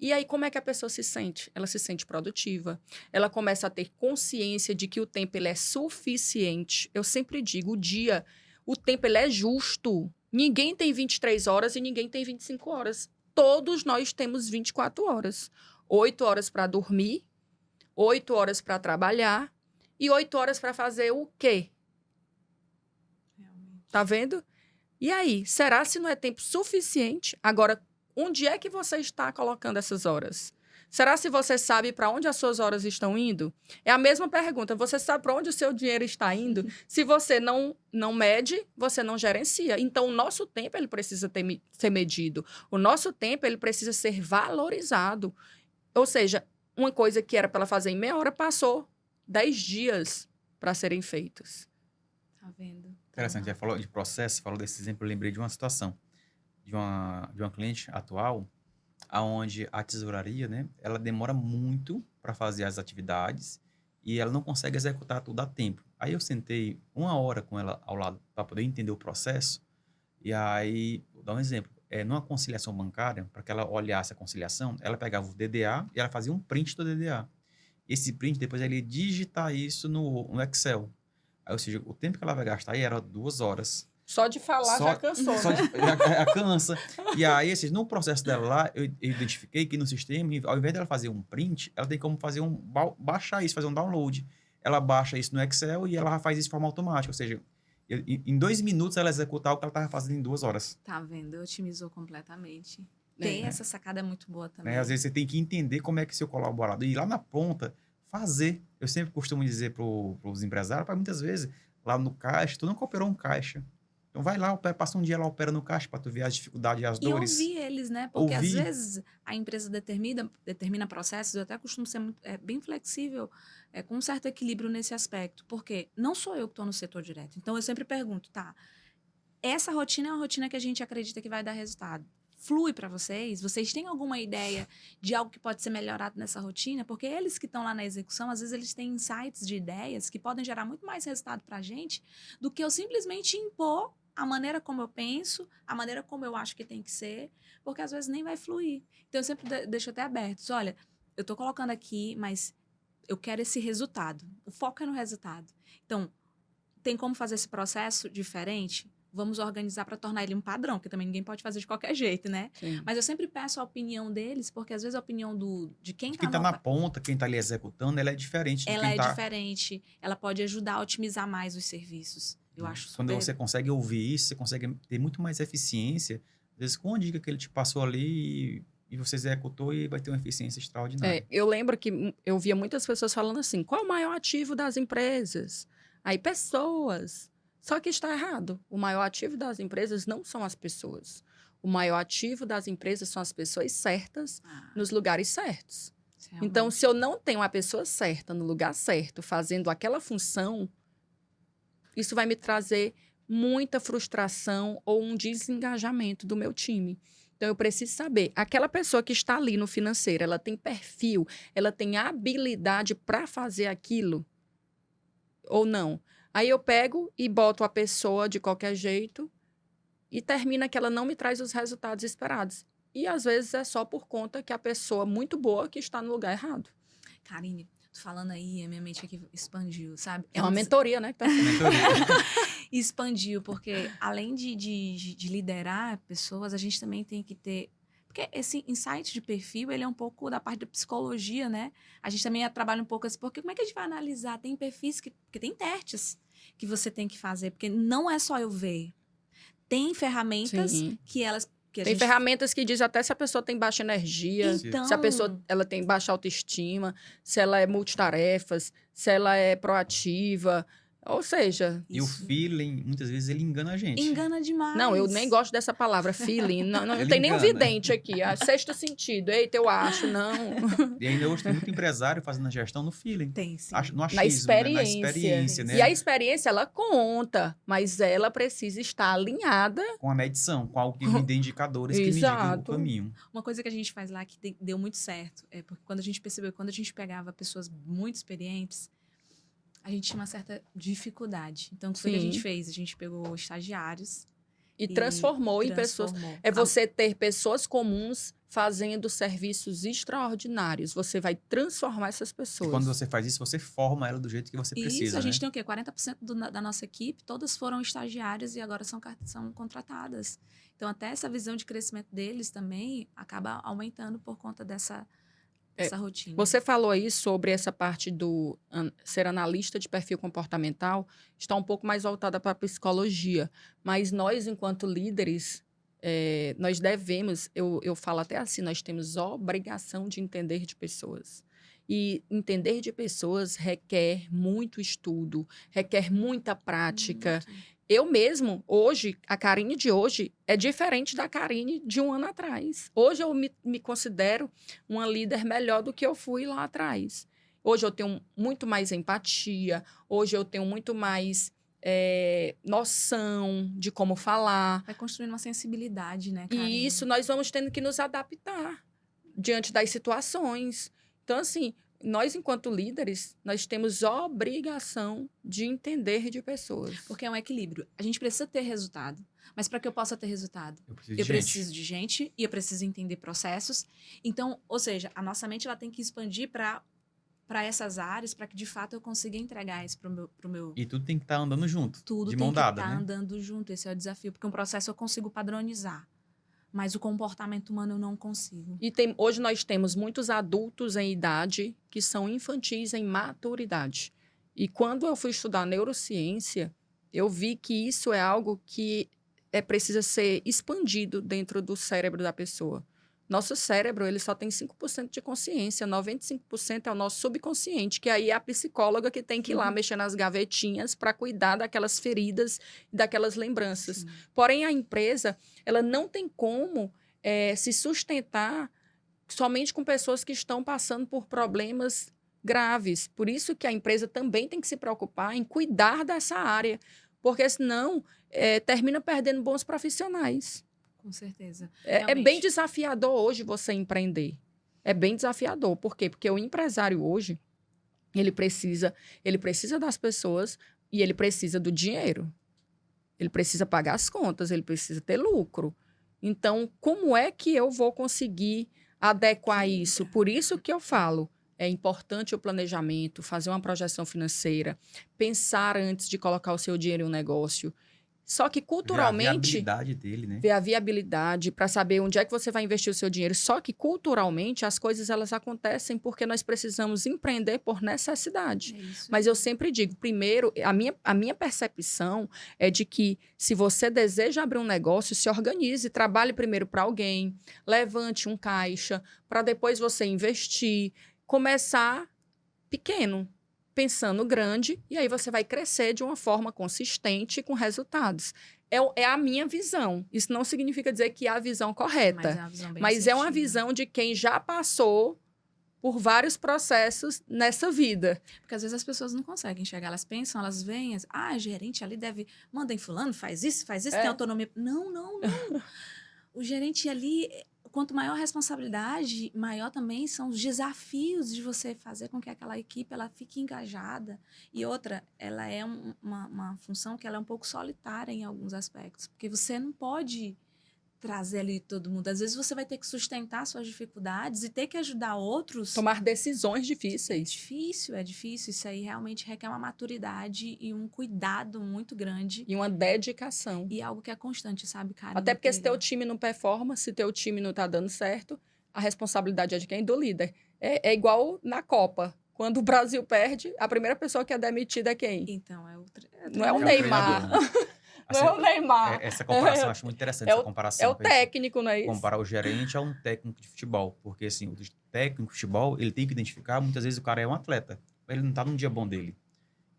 E aí, como é que a pessoa se sente? Ela se sente produtiva. Ela começa a ter consciência de que o tempo ele é suficiente. Eu sempre digo, o tempo ele é justo. Ninguém tem 23 horas e ninguém tem 25 horas. Todos nós temos 24 horas. 8 horas para dormir, 8 horas para trabalhar e 8 horas para fazer o quê? Realmente. Tá vendo? E aí, será se não é tempo suficiente? Agora, onde é que você está colocando essas horas? Será se você sabe para onde as suas horas estão indo? É a mesma pergunta. Você sabe para onde o seu dinheiro está indo? Se você não mede, você não gerencia. Então, o nosso tempo ele precisa ser medido. O nosso tempo ele precisa ser valorizado. Ou seja, uma coisa que era para ela fazer em meia hora passou 10 dias para serem feitos. Tá vendo? Interessante, já falou de processo, falou desse exemplo, eu lembrei de uma situação de uma cliente atual, aonde a tesouraria, né, ela demora muito para fazer as atividades e ela não consegue executar tudo a tempo. Aí eu sentei 1 hora com ela ao lado para poder entender o processo e aí, vou dar um exemplo, numa conciliação bancária, para que ela olhasse a conciliação, ela pegava o DDA e ela fazia um print do DDA. Esse print, depois ela ia digitar isso no Excel. Aí, ou seja, o tempo que ela vai gastar aí era 2 horas. Só de falar já cansou, Só né? já cansa. E aí, assim, no processo dela lá, eu identifiquei que no sistema, ao invés dela fazer um print, ela tem como fazer baixar isso, fazer um download. Ela baixa isso no Excel e ela faz isso de forma automática. Ou seja, em 2 minutos ela executar o que ela estava fazendo em 2 horas. Tá vendo? Otimizou completamente. É. Ter essa sacada é muito boa também. Né? Às vezes você tem que entender como é que seu colaborador, e lá na ponta, fazer. Eu sempre costumo dizer para os empresários, para muitas vezes, lá no caixa, tu nunca operou um caixa. Então vai lá, passa um dia lá, opera no caixa para tu ver as dificuldades e as E dores. ouvir eles, né? Porque às Ouvir. vezes a empresa determina processos, eu até costumo ser bem flexível, com um certo equilíbrio nesse aspecto. Porque não sou eu que estou no setor direto. Então eu sempre pergunto, tá, essa rotina é uma rotina que a gente acredita que vai dar resultado. Flui para vocês? Vocês têm alguma ideia de algo que pode ser melhorado nessa rotina? Porque eles que estão lá na execução, às vezes eles têm insights de ideias que podem gerar muito mais resultado para a gente do que eu simplesmente impor a maneira como eu penso, a maneira como eu acho que tem que ser, porque às vezes nem vai fluir. Então eu sempre deixo até abertos. Olha, eu estou colocando aqui, mas eu quero esse resultado. O foco é no resultado. Então, tem como fazer esse processo diferente? Vamos organizar para tornar ele um padrão, porque também ninguém pode fazer de qualquer jeito, né? Sim. Mas eu sempre peço a opinião deles, porque às vezes a opinião de quem Quem está está na ponta, quem está ali executando, ela é diferente de ela quem é está... diferente. Ela pode ajudar a otimizar mais os serviços. Eu acho super... Quando você consegue ouvir isso, você consegue ter muito mais eficiência, às vezes com a dica que ele te passou ali e você executou e vai ter uma eficiência extraordinária. Eu lembro que eu via muitas pessoas falando assim, qual é o maior ativo das empresas? Aí, pessoas. Só que está errado. O maior ativo das empresas não são as pessoas. O maior ativo das empresas são as pessoas certas nos lugares certos. Então, se eu não tenho a pessoa certa no lugar certo, fazendo aquela função, isso vai me trazer muita frustração ou um desengajamento do meu time. Então, eu preciso saber, aquela pessoa que está ali no financeiro, ela tem perfil, ela tem habilidade para fazer aquilo ou não? Aí eu pego e boto a pessoa de qualquer jeito e termina que ela não me traz os resultados esperados. E, às vezes, é só por conta que a pessoa muito boa que está no lugar errado. Karine, tô falando aí, a minha mente aqui expandiu, sabe? É uma mentoria, né? Que tá sendo... Expandiu, porque além de liderar pessoas, a gente também tem que ter... Porque esse insight de perfil, ele é um pouco da parte da psicologia, né? A gente também trabalha um pouco assim, porque como é que a gente vai analisar? Tem perfis porque tem testes que você tem que fazer, porque não é só eu ver. Tem ferramentas Sim. que elas... Tem ferramentas que dizem até se a pessoa tem baixa energia, Então, se a pessoa ela tem baixa autoestima, se ela é multitarefas, se ela é proativa. Ou seja, E o Isso. feeling, muitas vezes, ele engana a gente. Engana demais. não, eu nem gosto dessa palavra, feeling. Não Ele tem nenhum engana. vidente aqui. Sexto sentido. Eita, eu acho, não. E ainda hoje tem muito empresário fazendo a gestão no feeling. Tem, sim. No Na achismo, né? Na experiência. experiência, né? E a experiência, ela conta, mas ela precisa estar alinhada. Com a medição, com algo que me dê indicadores que me digam o Exato. caminho. Uma coisa que a gente faz lá que deu muito certo é porque quando a gente percebeu, quando a gente pegava pessoas muito experientes, a gente tinha uma certa dificuldade. Então, o que foi que a gente Sim. fez? A gente pegou estagiários E transformou em pessoas. transformou. É você ter pessoas comuns fazendo serviços extraordinários. Você vai transformar essas E pessoas. quando você faz isso, você forma ela do jeito que você Isso, precisa, a gente né? tem o quê? 40% da nossa equipe, todas foram estagiárias e agora são contratadas. Então, até essa visão de crescimento deles também acaba aumentando por conta dessa rotina. Você falou aí sobre essa parte do ser analista de perfil comportamental, está um pouco mais voltada para a psicologia. Mas nós, enquanto líderes, nós devemos, eu falo até assim, nós temos obrigação de entender de pessoas. E entender de pessoas requer muito estudo, requer muita prática. Muito. Eu mesmo, hoje, a Karine de hoje é diferente da Karine de um ano atrás. Hoje eu me considero uma líder melhor do que eu fui lá atrás. Hoje eu tenho muito mais empatia, hoje eu tenho muito mais noção de como falar. Vai construindo uma sensibilidade, né, Karine? E isso nós vamos tendo que nos adaptar diante das situações. Então, assim, nós, enquanto líderes, nós temos obrigação de entender de pessoas. Porque é um equilíbrio. A gente precisa ter resultado. Mas para que eu possa ter resultado, Eu preciso de eu gente. preciso de gente e eu preciso entender processos. Então, ou seja, a nossa mente ela tem que expandir para essas áreas, para que de fato eu consiga entregar isso para o meu. E tudo tem que estar andando junto, Tudo de tem mão que dada, estar né? andando junto. Esse é o desafio, porque um processo eu consigo padronizar, mas o comportamento humano eu não consigo. E hoje nós temos muitos adultos em idade que são infantis em maturidade. E quando eu fui estudar neurociência, eu vi que isso é algo que precisa ser expandido dentro do cérebro da pessoa. Nosso cérebro ele só tem 5% de consciência, 95% é o nosso subconsciente, que aí é a psicóloga que tem que ir lá mexer nas gavetinhas para cuidar daquelas feridas e daquelas lembranças. Sim. Porém, a empresa ela não tem como se sustentar somente com pessoas que estão passando por problemas graves. Por isso que a empresa também tem que se preocupar em cuidar dessa área, porque senão termina perdendo bons profissionais. Com certeza. É bem desafiador hoje você empreender. É bem desafiador. Por quê? Porque o empresário hoje, ele precisa das pessoas e ele precisa do dinheiro. Ele precisa pagar as contas, ele precisa ter lucro. Então, como é que eu vou conseguir adequar isso? Por isso que eu falo, é importante o planejamento, fazer uma projeção financeira, pensar antes de colocar o seu dinheiro em um negócio. Só que culturalmente... Ver a viabilidade dele, né? Ver a viabilidade para saber onde é que você vai investir o seu dinheiro. Só que culturalmente as coisas elas acontecem porque nós precisamos empreender por necessidade. É isso. Mas eu sempre digo, primeiro, a minha percepção é de que se você deseja abrir um negócio, se organize, trabalhe primeiro para alguém, levante um caixa, para depois você investir, começar pequeno, pensando grande, e aí você vai crescer de uma forma consistente com resultados. É a minha visão. Isso não significa dizer que é a visão correta, mas é uma visão de quem já passou por vários processos nessa vida. Porque às vezes as pessoas não conseguem chegar, elas pensam, elas veem, a gerente ali manda em fulano, faz isso, tem autonomia. Não. O gerente ali, quanto maior a responsabilidade, maior também são os desafios de você fazer com que aquela equipe ela fique engajada. E outra, ela é uma função que ela é um pouco solitária em alguns aspectos, porque você não pode trazer ali todo mundo. Às vezes você vai ter que sustentar suas dificuldades e ter que ajudar outros. Tomar decisões difíceis. É difícil. Isso aí realmente requer uma maturidade e um cuidado muito grande. E uma dedicação. E algo que é constante, sabe, cara? Até porque se teu time não performa, se teu time não tá dando certo, a responsabilidade é de quem? Do líder. É igual na Copa. Quando o Brasil perde, a primeira pessoa que é demitida é quem? Então, não é o Neymar. Não é o Neymar. Essa comparação, eu acho muito interessante essa comparação. É o técnico, não é isso? Comparar o gerente a um técnico de futebol. Porque, assim, o técnico de futebol, ele tem que identificar, muitas vezes o cara é um atleta. Ele não tá num dia bom dele.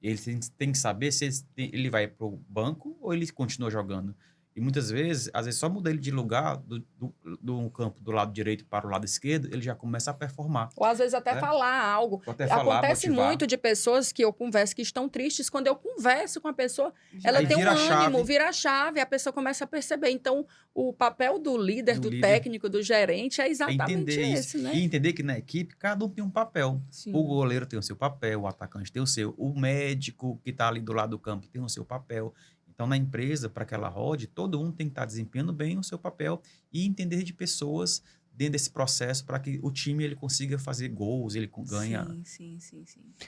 Ele tem que saber se ele vai para o banco ou ele continua jogando. E muitas vezes, às vezes, só muda ele de lugar do campo do lado direito para o lado esquerdo, ele já começa a performar. Ou às vezes até né? falar algo. Ou até falar, Acontece motivar. muito de pessoas que eu converso que estão tristes. Quando eu converso com a pessoa, ela Aí tem um vira a chave. ânimo, vira a chave, a pessoa começa a perceber. Então, o papel do líder, do técnico, do gerente é exatamente esse, né? E entender que na equipe, cada um tem um papel. Sim. O goleiro tem o seu papel, o atacante tem o seu, o médico que está ali do lado do campo tem o seu papel. Então, na empresa, para que ela rode, todo mundo tem que estar desempenhando bem o seu papel e entender de pessoas dentro desse processo para que o time ele consiga fazer gols, ele ganha. Sim.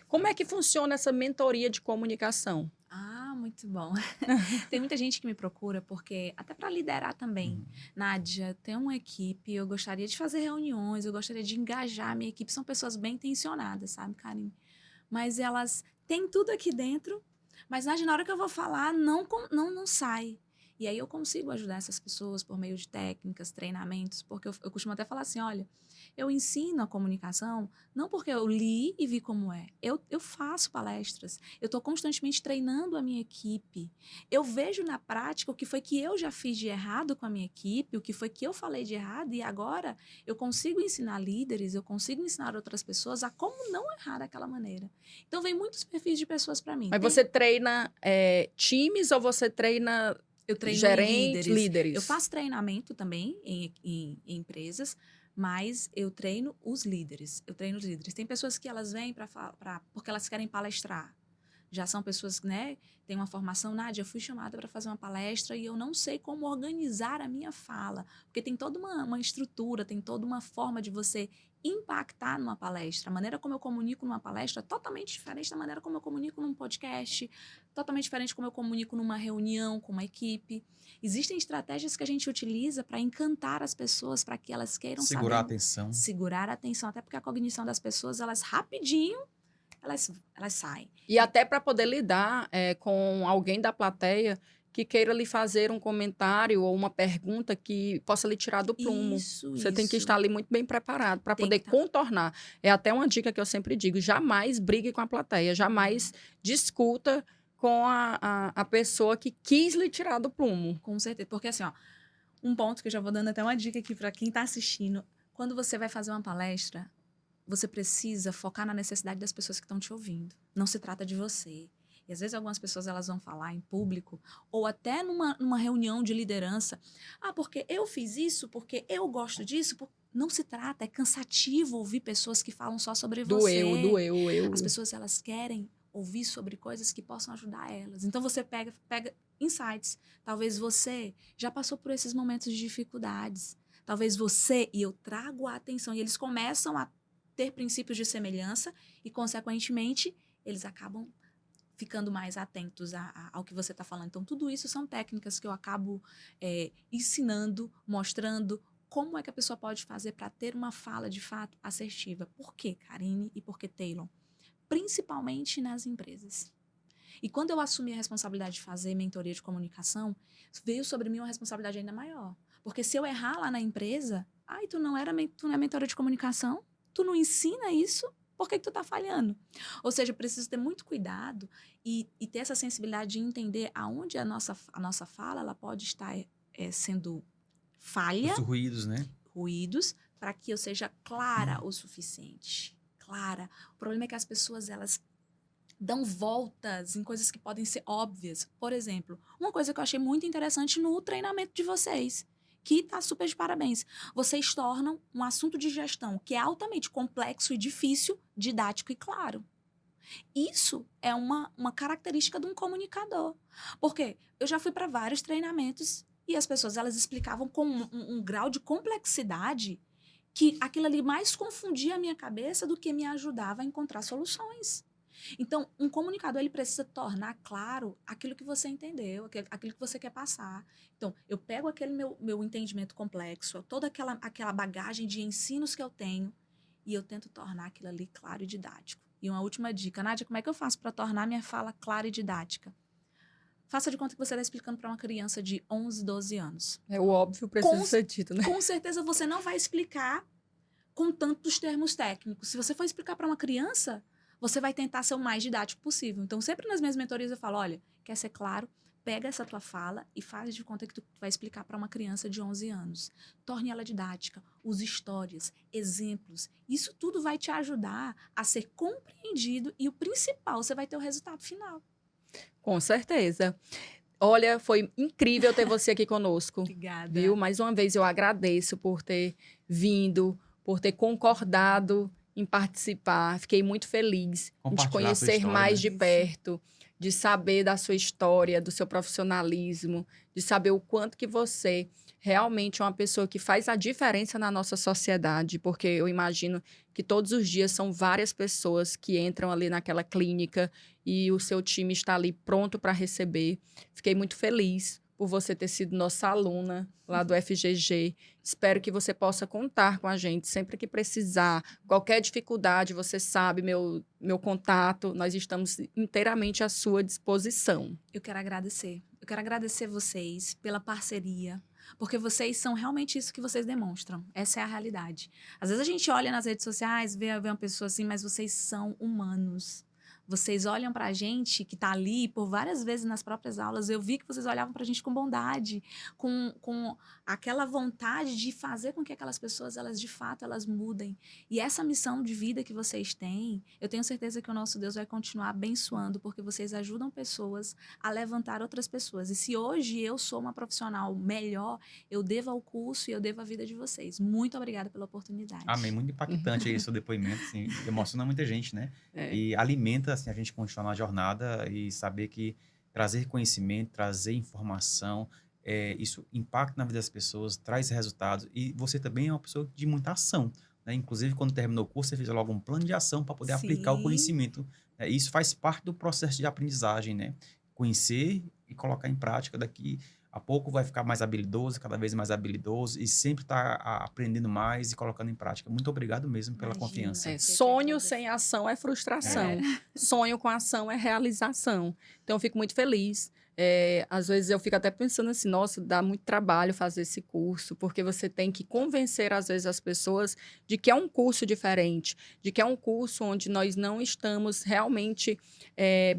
Como é que funciona essa mentoria de comunicação? Ah, muito bom. Tem muita gente que me procura porque, até para liderar também, Nádia, tem uma equipe, eu gostaria de fazer reuniões, eu gostaria de engajar a minha equipe. São pessoas bem intencionadas, sabe, Karine? Mas elas têm tudo aqui dentro, mas Nádia, na hora que eu vou falar, não sai. E aí eu consigo ajudar essas pessoas por meio de técnicas, treinamentos, porque eu costumo até falar assim, olha, eu ensino a comunicação não porque eu li e vi como é. Eu faço palestras, eu estou constantemente treinando a minha equipe. Eu vejo na prática o que foi que eu já fiz de errado com a minha equipe, o que foi que eu falei de errado, e agora eu consigo ensinar líderes, eu consigo ensinar outras pessoas a como não errar daquela maneira. Então, vem muitos perfis de pessoas para mim. Mas você treina times ou você treina... Eu treino gerentes, líderes? Eu faço treinamento também em empresas, mas eu treino os líderes. Tem pessoas que elas vêm porque elas querem palestrar. Já são pessoas que, né, têm uma formação. Nádia, eu fui chamada para fazer uma palestra e eu não sei como organizar a minha fala. Porque tem toda uma estrutura, tem toda uma forma de você impactar numa palestra. A maneira como eu comunico numa palestra é totalmente diferente da maneira como eu comunico num podcast, totalmente diferente como eu comunico numa reunião com uma equipe. Existem estratégias que a gente utiliza para encantar as pessoas, para que elas queiram segurar a atenção. Segurar a atenção, até porque a cognição das pessoas, elas rapidinho, elas saem. E até para poder lidar com alguém da plateia que queira lhe fazer um comentário ou uma pergunta que possa lhe tirar do prumo. Você tem que estar ali muito bem preparado para poder contornar. É até uma dica que eu sempre digo, jamais brigue com a plateia, jamais discuta com a pessoa que quis lhe tirar do prumo. Com certeza, porque assim, ó, um ponto que eu já vou dando até uma dica aqui para quem está assistindo, quando você vai fazer uma palestra, você precisa focar na necessidade das pessoas que estão te ouvindo. Não se trata de você. E às vezes algumas pessoas elas vão falar em público ou até numa reunião de liderança. Ah, porque eu fiz isso, porque eu gosto disso. Não se trata, é cansativo ouvir pessoas que falam só sobre você. Do eu. As pessoas elas querem ouvir sobre coisas que possam ajudar elas. Então você pega insights. Talvez você já passou por esses momentos de dificuldades. Talvez você, e eu trago a atenção, e eles começam a ter princípios de semelhança e, consequentemente, eles acabam ficando mais atentos ao que você está falando. Então, tudo isso são técnicas que eu acabo ensinando, mostrando como é que a pessoa pode fazer para ter uma fala, de fato, assertiva. Por quê, Karine, e por que Taylor? Principalmente nas empresas. E quando eu assumi a responsabilidade de fazer mentoria de comunicação, veio sobre mim uma responsabilidade ainda maior. Porque se eu errar lá na empresa, tu não é mentora de comunicação? Tu não ensina isso? Por que tu tá falhando? Ou seja, eu preciso ter muito cuidado e ter essa sensibilidade de entender aonde a nossa fala ela pode estar sendo falha. Os ruídos, né? Ruídos, para que eu seja clara o suficiente. Clara. O problema é que as pessoas, elas dão voltas em coisas que podem ser óbvias. Por exemplo, uma coisa que eu achei muito interessante no treinamento de vocês, que tá super de parabéns. Vocês tornam um assunto de gestão que é altamente complexo e difícil, didático e claro. Isso é uma característica de um comunicador. Porque eu já fui para vários treinamentos e as pessoas elas explicavam com um grau de complexidade que aquilo ali mais confundia a minha cabeça do que me ajudava a encontrar soluções. Então, um comunicador ele precisa tornar claro aquilo que você entendeu, aquilo que você quer passar. Então, eu pego aquele meu entendimento complexo, toda aquela bagagem de ensinos que eu tenho e eu tento tornar aquilo ali claro e didático. E uma última dica, Nádia, como é que eu faço para tornar minha fala clara e didática? Faça de conta que você está explicando para uma criança de 11, 12 anos. É o óbvio, precisa ser dito, né? Com certeza você não vai explicar com tantos termos técnicos. Se você for explicar para uma criança, você vai tentar ser o mais didático possível. Então, sempre nas minhas mentorias eu falo, olha, quer ser claro? Pega essa tua fala e faz de conta que tu vai explicar para uma criança de 11 anos. Torne ela didática, use histórias, exemplos. Isso tudo vai te ajudar a ser compreendido e o principal, você vai ter o resultado final. Com certeza. Olha, foi incrível ter você aqui conosco. Obrigada. Viu? Mais uma vez eu agradeço por ter vindo, por ter concordado em participar. Fiquei muito feliz em te Compartilhar a sua conhecer história, mais né? de perto, de saber da sua história, do seu profissionalismo, de saber o quanto que você realmente é uma pessoa que faz a diferença na nossa sociedade, porque eu imagino que todos os dias são várias pessoas que entram ali naquela clínica e o seu time está ali pronto para receber. Fiquei muito feliz por você ter sido nossa aluna lá do FGG. Espero que você possa contar com a gente sempre que precisar. Qualquer dificuldade, você sabe, meu contato, nós estamos inteiramente à sua disposição. Eu quero agradecer. Eu quero agradecer vocês pela parceria, porque vocês são realmente isso que vocês demonstram. Essa é a realidade. Às vezes a gente olha nas redes sociais, vê uma pessoa assim, mas vocês são humanos. Vocês olham pra gente que tá ali por várias vezes nas próprias aulas. Eu vi que vocês olhavam pra gente com bondade, com aquela vontade de fazer com que aquelas pessoas, elas de fato, elas mudem. E essa missão de vida que vocês têm, eu tenho certeza que o nosso Deus vai continuar abençoando, porque vocês ajudam pessoas a levantar outras pessoas. E se hoje eu sou uma profissional melhor, eu devo ao curso e eu devo à vida de vocês. Muito obrigada pela oportunidade. Amém. Muito impactante aí o seu depoimento, assim, emociona muita gente, né? E alimenta, assim, a gente continuar na jornada e saber que trazer conhecimento, trazer informação, isso impacta na vida das pessoas, traz resultados. E você também é uma pessoa de muita ação, né? Inclusive, quando terminou o curso, você fez logo um plano de ação para poder aplicar o conhecimento. E isso faz parte do processo de aprendizagem, né? Conhecer e colocar em prática. Daqui a pouco vai ficar mais habilidoso, cada vez mais habilidoso, e sempre tá aprendendo mais e colocando em prática. Muito obrigado mesmo pela confiança. Sonho sem ação é frustração. Sonho com ação é realização. Então, eu fico muito feliz. Às vezes eu fico até pensando assim, nossa, dá muito trabalho fazer esse curso, porque você tem que convencer, às vezes, as pessoas de que é um curso diferente, de que é um curso onde nós não estamos realmente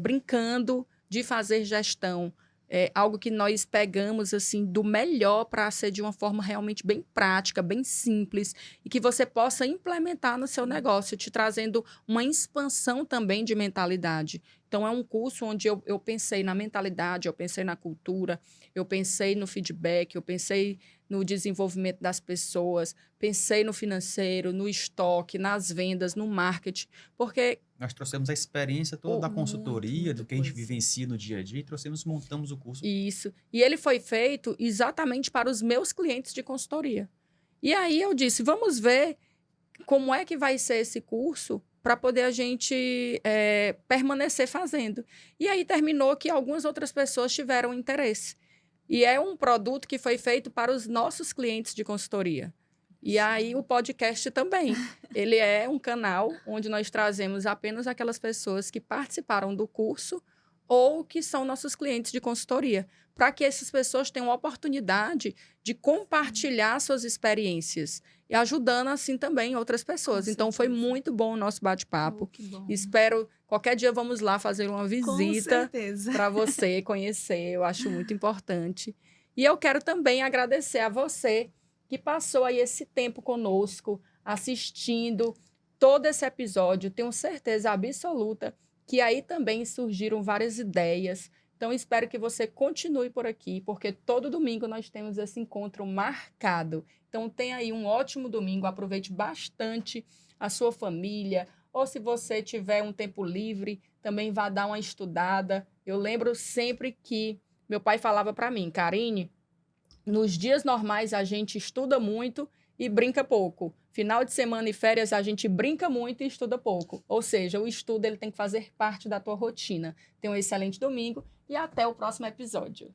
brincando de fazer gestão. Algo que nós pegamos assim do melhor para ser de uma forma realmente bem prática, bem simples, e que você possa implementar no seu negócio, te trazendo uma expansão também de mentalidade. Então, é um curso onde eu pensei na mentalidade, eu pensei na cultura, eu pensei no feedback, eu pensei no desenvolvimento das pessoas, pensei no financeiro, no estoque, nas vendas, no marketing, porque nós trouxemos a experiência toda da consultoria, do que a gente vivencia no dia a dia, e montamos o curso. Isso. E ele foi feito exatamente para os meus clientes de consultoria. E aí eu disse, vamos ver como é que vai ser esse curso para poder a gente permanecer fazendo. E aí terminou que algumas outras pessoas tiveram interesse. E é um produto que foi feito para os nossos clientes de consultoria. E aí o podcast também. Ele é um canal onde nós trazemos apenas aquelas pessoas que participaram do curso ou que são nossos clientes de consultoria, para que essas pessoas tenham a oportunidade de compartilhar suas experiências e ajudando assim também outras pessoas. Então foi muito bom o nosso bate-papo. Espero qualquer dia vamos lá fazer uma visita para você conhecer. Eu acho muito importante. E eu quero também agradecer a você que passou aí esse tempo conosco, assistindo todo esse episódio. Tenho certeza absoluta que aí também surgiram várias ideias. Então, espero que você continue por aqui, porque todo domingo nós temos esse encontro marcado. Então, tenha aí um ótimo domingo, aproveite bastante a sua família, ou se você tiver um tempo livre, também vá dar uma estudada. Eu lembro sempre que meu pai falava para mim, Karine, nos dias normais a gente estuda muito e brinca pouco. Final de semana e férias a gente brinca muito e estuda pouco. Ou seja, o estudo ele tem que fazer parte da tua rotina. Tenha um excelente domingo e até o próximo episódio.